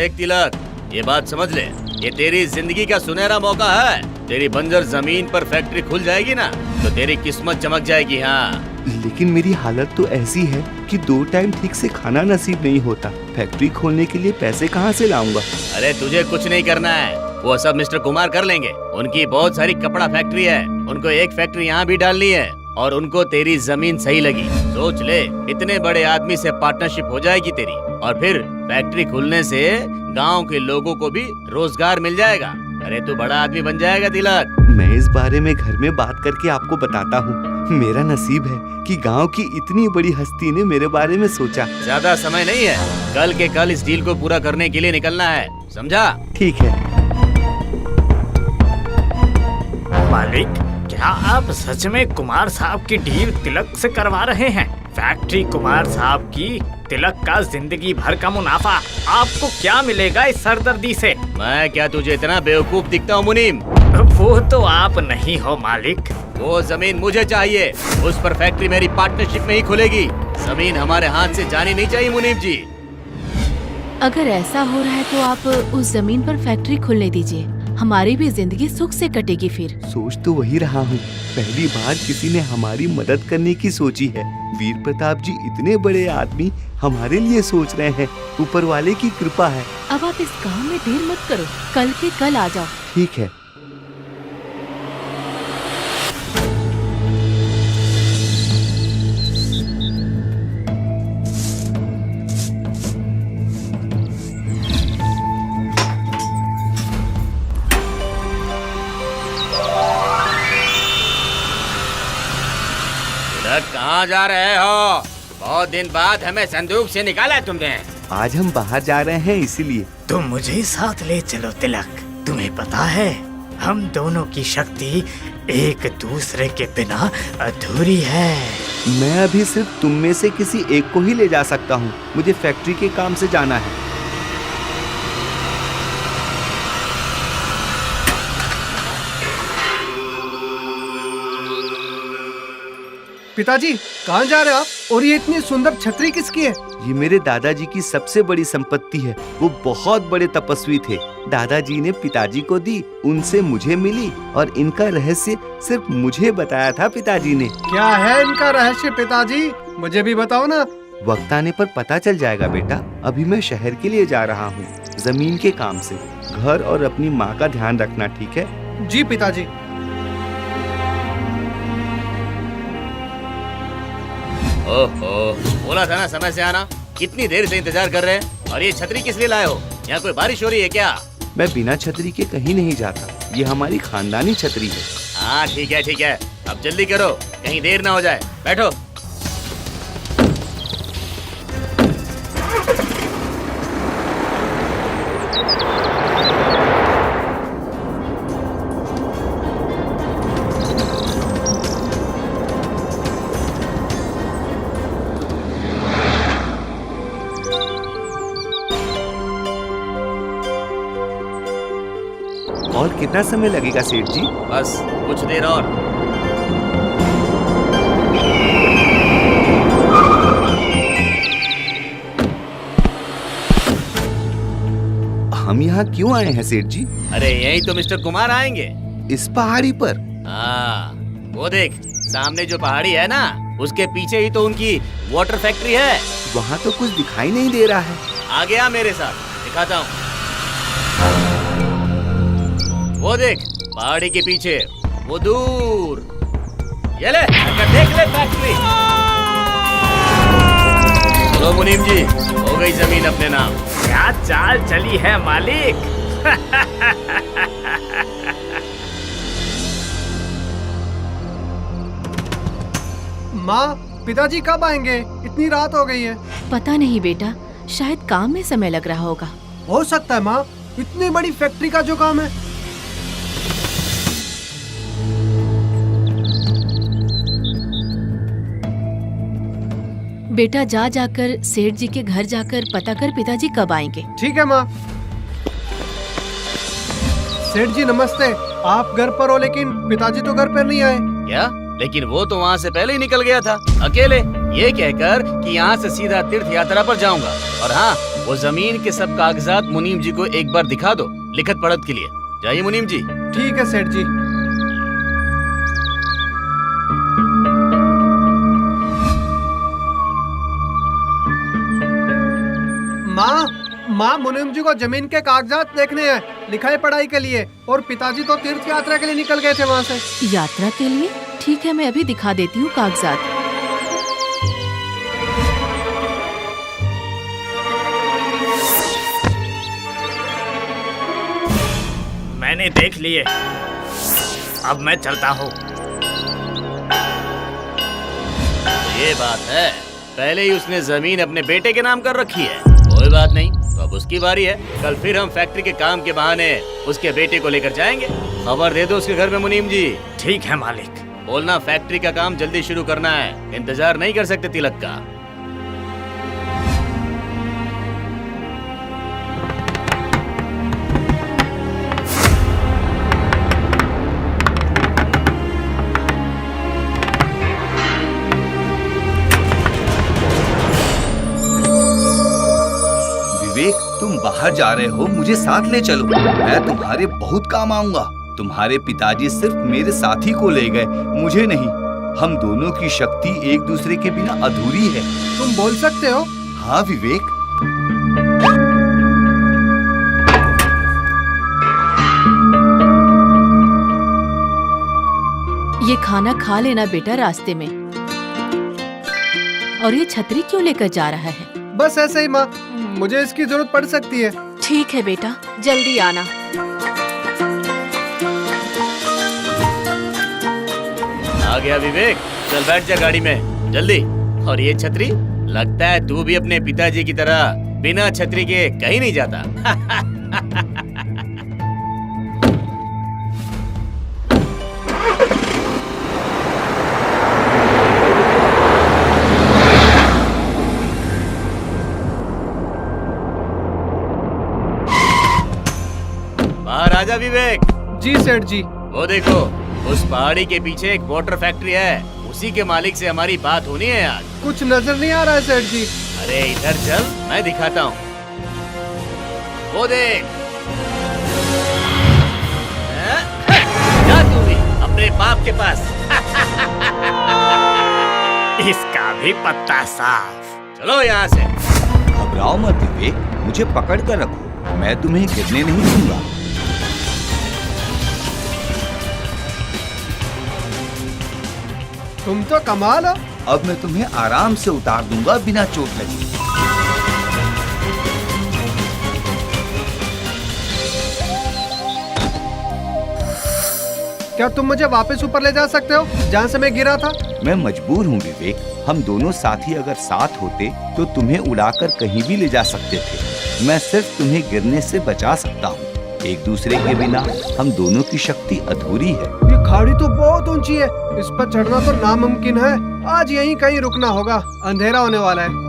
देख तिलक, ये बात समझ ले, ये तेरी जिंदगी का सुनहरा मौका है। तेरी बंजर जमीन पर फैक्ट्री खुल जाएगी ना, तो तेरी किस्मत चमक जाएगी। हाँ, लेकिन मेरी हालत तो ऐसी है कि 2 टाइम ठीक से खाना नसीब नहीं होता। फैक्ट्री खोलने के लिए पैसे कहाँ से लाऊंगा? अरे तुझे कुछ नहीं करना है, वो सब मिस्टर कुमार कर लेंगे। उनकी बहुत सारी कपड़ा फैक्ट्री है, उनको एक फैक्ट्री यहाँ भी डालनी है। और उनको तेरी जमीन सही लगी, सोच ले, इतने बड़े आदमी से पार्टनरशिप हो जाएगी तेरी, और फिर फैक्ट्री खुलने से गांव के लोगों को भी रोजगार मिल जाएगा। अरे तू बड़ा आदमी बन जाएगा तिलक। मैं इस बारे में घर में बात करके आपको बताता हूँ। मेरा नसीब है कि गांव की इतनी बड़ी हस्ती ने मेरे बारे में सोचा। ज्यादा समय नहीं है, कल के कल इस डील को पूरा करने के लिए निकलना है, समझा? ठीक है मालिक, क्या आप सच में कुमार साहब की डील तिलक से करवा रहे हैं? फैक्ट्री कुमार साहब की, तिलक का जिंदगी भर का मुनाफा। आपको क्या मिलेगा इस सरदर्दी से? मैं क्या तुझे इतना बेवकूफ दिखता हूँ मुनीम? वो तो आप नहीं हो मालिक। वो जमीन मुझे चाहिए, उस पर फैक्ट्री मेरी पार्टनरशिप में ही खुलेगी। जमीन हमारे हाथ से जानी नहीं चाहिए मुनीम जी। अगर ऐसा हो रहा है तो आप उस जमीन पर फैक्ट्री खुलने दीजिए, हमारी भी जिंदगी सुख से कटेगी। फिर सोच तो वही रहा हूँ, पहली बार किसी ने हमारी मदद करने की सोची है। वीर प्रताप जी इतने बड़े आदमी हमारे लिए सोच रहे हैं, ऊपर वाले की कृपा है। अब आप इस काम में देर मत करो, कल के कल आ जाओ। ठीक है। कहाँ जा रहे हो? बहुत दिन बाद हमें संदूक से निकाला तुमने। आज हम बाहर जा रहे हैं इसीलिए। तुम मुझे साथ ले चलो तिलक। तुम्हें पता है, हम दोनों की शक्ति एक दूसरे के बिना अधूरी है। मैं अभी सिर्फ तुम में से किसी एक को ही ले जा सकता हूँ। मुझे फैक्ट्री के काम से जाना है। पिताजी, कहाँ जा रहे हो आप? और ये इतनी सुंदर छतरी किसकी है? ये मेरे दादाजी की सबसे बड़ी संपत्ति है। वो बहुत बड़े तपस्वी थे। दादाजी ने पिताजी को दी, उनसे मुझे मिली, और इनका रहस्य सिर्फ मुझे बताया था पिताजी ने। क्या है इनका रहस्य पिताजी? मुझे भी बताओ ना। वक्त आने पर पता चल जाएगा बेटा। अभी मैं शहर के लिए जा रहा हूँ, जमीन के काम से। घर और अपनी माँ का ध्यान रखना, ठीक है? जी पिताजी। ओहो, बोला था ना समय से आना। कितनी देर से इंतजार कर रहे हैं। और ये छतरी किस लिए लाए हो? यहाँ कोई बारिश हो रही है क्या? मैं बिना छतरी के कहीं नहीं जाता। ये हमारी खानदानी छतरी है। हाँ ठीक है ठीक है, अब जल्दी करो, कहीं देर ना हो जाए। बैठो। और कितना समय लगेगा सेठ जी? बस कुछ देर और। हम यहाँ क्यों आए हैं सेठ जी? अरे यही तो मिस्टर कुमार आएंगे। इस पहाड़ी पर? हाँ, वो देख सामने जो पहाड़ी है ना, उसके पीछे ही तो उनकी वाटर फैक्ट्री है। वहाँ तो कुछ दिखाई नहीं दे रहा है। आ गया मेरे साथ, दिखाता हूँ। वो देख पहाड़ी के पीछे, वो दूर। ये ले, देख ले फैक्ट्री। लो मुनीम जी, हो गई जमीन अपने नाम। क्या चाल चली है मालिक? माँ, पिताजी कब आएंगे? इतनी रात हो गई है। पता नहीं बेटा, शायद काम में समय लग रहा होगा। हो सकता है माँ, इतनी बड़ी फैक्ट्री का जो काम है। बेटा जा जाकर सेठ जी के घर जाकर पता कर पिताजी कब आएंगे। ठीक है माँ। सेठ जी नमस्ते। आप घर पर हो लेकिन पिताजी तो घर पर नहीं आए। क्या? लेकिन वो तो वहाँ से पहले ही निकल गया था अकेले, ये कहकर कि यहाँ से सीधा तीर्थ यात्रा पर जाऊंगा। और हाँ, वो जमीन के सब कागजात मुनीम जी को एक बार दिखा दो, लिखत पढ़त के लिए। जाइए मुनीम जी। ठीक है सेठ जी। माँ मुनीम जी को जमीन के कागजात देखने हैं, लिखाई पढ़ाई के लिए, और पिताजी तो तीर्थ यात्रा के लिए निकल गए थे वहाँ से। यात्रा के लिए? ठीक है, मैं अभी दिखा देती हूँ कागजात। मैंने देख लिए, अब मैं चलता हूँ। ये बात है, पहले ही उसने जमीन अपने बेटे के नाम कर रखी है। कोई बात नहीं, तो अब उसकी बारी है। कल फिर हम फैक्ट्री के काम के बहाने उसके बेटे को लेकर जाएंगे। खबर दे दो उसके घर में मुनीम जी। ठीक है मालिक। बोलना फैक्ट्री का काम जल्दी शुरू करना है, इंतजार नहीं कर सकते तिलक का। विवेक, तुम बाहर जा रहे हो, मुझे साथ ले चलो। मैं तुम्हारे बहुत काम आऊंगा। तुम्हारे पिताजी सिर्फ मेरे साथी को ले गए, मुझे नहीं। हम दोनों की शक्ति एक दूसरे के बिना अधूरी है। तुम बोल सकते हो? हाँ विवेक। ये खाना खा लेना बेटा रास्ते में। और ये छतरी क्यों लेकर जा रहा है? बस ऐसे ही माँ, मुझे इसकी जरूरत पड़ सकती है। ठीक है बेटा, जल्दी आना। आ गया विवेक, चल बैठ जा गाड़ी में जल्दी। और ये छतरी, लगता है तू भी अपने पिताजी की तरह बिना छतरी के कहीं नहीं जाता। बाहर आजा विवेक। जी सेठ जी। वो देखो, उस पहाड़ी के पीछे एक वाटर फैक्ट्री है, उसी के मालिक से हमारी बात होनी है आज। कुछ नजर नहीं आ रहा है सेठ जी। अरे इधर चल, मैं दिखाता हूँ। वो देख, जा तू भी अपने बाप के पास। इसका भी पत्ता साफ। चलो यहाँ से। घबराओ मत विवेक, मुझे पकड़ कर रखो, मैं तुम्हें गिरने नहीं दूंगा। तुम तो कमाल हो। अब मैं तुम्हें आराम से उतार दूंगा बिना चोट लगे। क्या तुम मुझे वापस ऊपर ले जा सकते हो, जहाँ से मैं गिरा था? मैं मजबूर हूँ विवेक, हम दोनों साथी अगर साथ होते तो तुम्हें उड़ाकर कहीं भी ले जा सकते थे। मैं सिर्फ तुम्हें गिरने से बचा सकता हूँ। एक दूसरे के बिना हम दोनों की शक्ति अधूरी है। ये खाड़ी तो बहुत ऊंची है, इस पर चढ़ना तो नामुमकिन है। आज यहीं कहीं रुकना होगा, अंधेरा होने वाला है।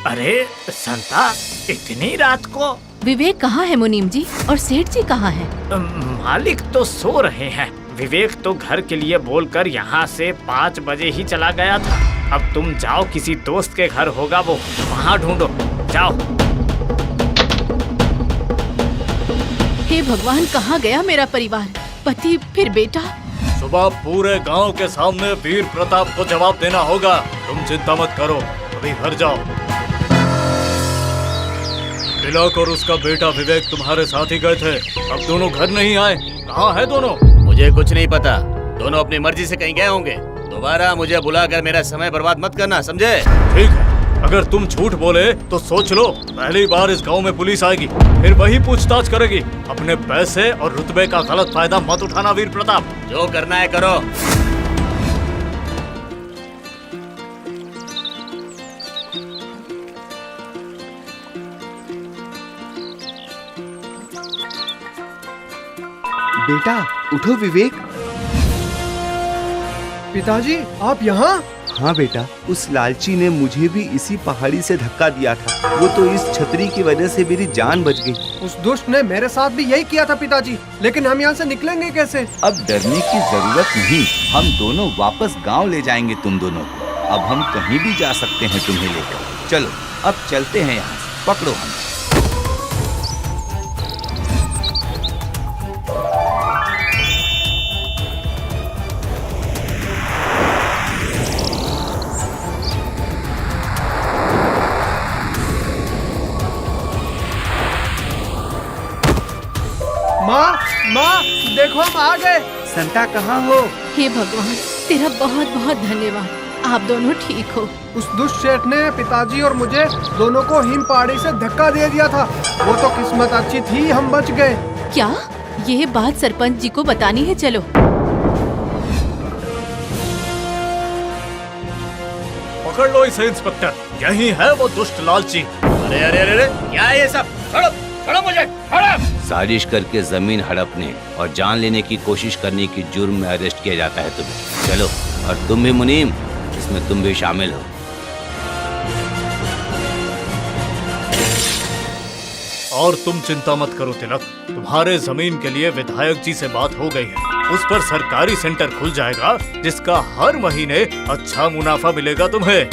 अरे संता, इतनी रात को? विवेक कहाँ है मुनीम जी, और सेठ जी कहाँ है? मालिक तो सो रहे हैं। विवेक तो घर के लिए बोलकर यहाँ से 5 बजे ही चला गया था। अब तुम जाओ, किसी दोस्त के घर होगा वो, वहाँ ढूंढो, जाओ। हे भगवान, कहाँ गया मेरा परिवार, पति फिर बेटा? सुबह पूरे गांव के सामने वीर प्रताप को जवाब देना होगा। तुम चिंता मत करो, अभी घर जाओ। तिलक और उसका बेटा विवेक तुम्हारे साथ ही गए थे, अब दोनों घर नहीं आए। कहाँ है दोनों? मुझे कुछ नहीं पता, दोनों अपनी मर्जी से कहीं गए होंगे। दोबारा मुझे बुलाकर मेरा समय बर्बाद मत करना, समझे? ठीक है, अगर तुम झूठ बोले तो सोच लो, पहली बार इस गांव में पुलिस आएगी, फिर वही पूछताछ करेगी। अपने पैसे और रुतबे का गलत फायदा मत उठाना वीर प्रताप। जो करना है करो। बेटा उठो विवेक। पिताजी, आप यहाँ? हाँ बेटा, उस लालची ने मुझे भी इसी पहाड़ी से धक्का दिया था। वो तो इस छतरी की वजह से मेरी जान बच गई। उस दुष्ट ने मेरे साथ भी यही किया था पिताजी, लेकिन हम यहाँ से निकलेंगे कैसे? अब डरने की जरूरत नहीं, हम दोनों वापस गांव ले जाएंगे तुम दोनों को। अब हम कहीं भी जा सकते हैं तुम्हें लेकर। चलो अब चलते हैं यहाँ से, पकड़ो हमें। माँ, माँ, देखो हम आ गए। संता कहाँ हो? हे भगवान, तेरा बहुत बहुत धन्यवाद। आप दोनों ठीक हो। उस दुष्ट शेठ ने पिताजी और मुझे दोनों को हिम पहाड़ी से धक्का दे दिया था। वो तो किस्मत अच्छी थी, हम बच गए। क्या ये बात सरपंच जी को बतानी है? चलो। पकड़ लो इसे इंस्पेक्टर, यही है वो दुष्ट लालची। अरे अरे अरे अरे, क्या है ये सब? छोड़ो छोड़ो मुझे, छोड़ो। साजिश करके जमीन हड़पने और जान लेने की कोशिश करने की जुर्म में अरेस्ट किया जाता है तुम्हें। चलो, और तुम भी मुनीम, इसमें तुम भी शामिल हो। और तुम चिंता मत करो तिलक, तुम्हारे जमीन के लिए विधायक जी से बात हो गई है। उस पर सरकारी सेंटर खुल जाएगा जिसका हर महीने अच्छा मुनाफा मिलेगा तुम्हें।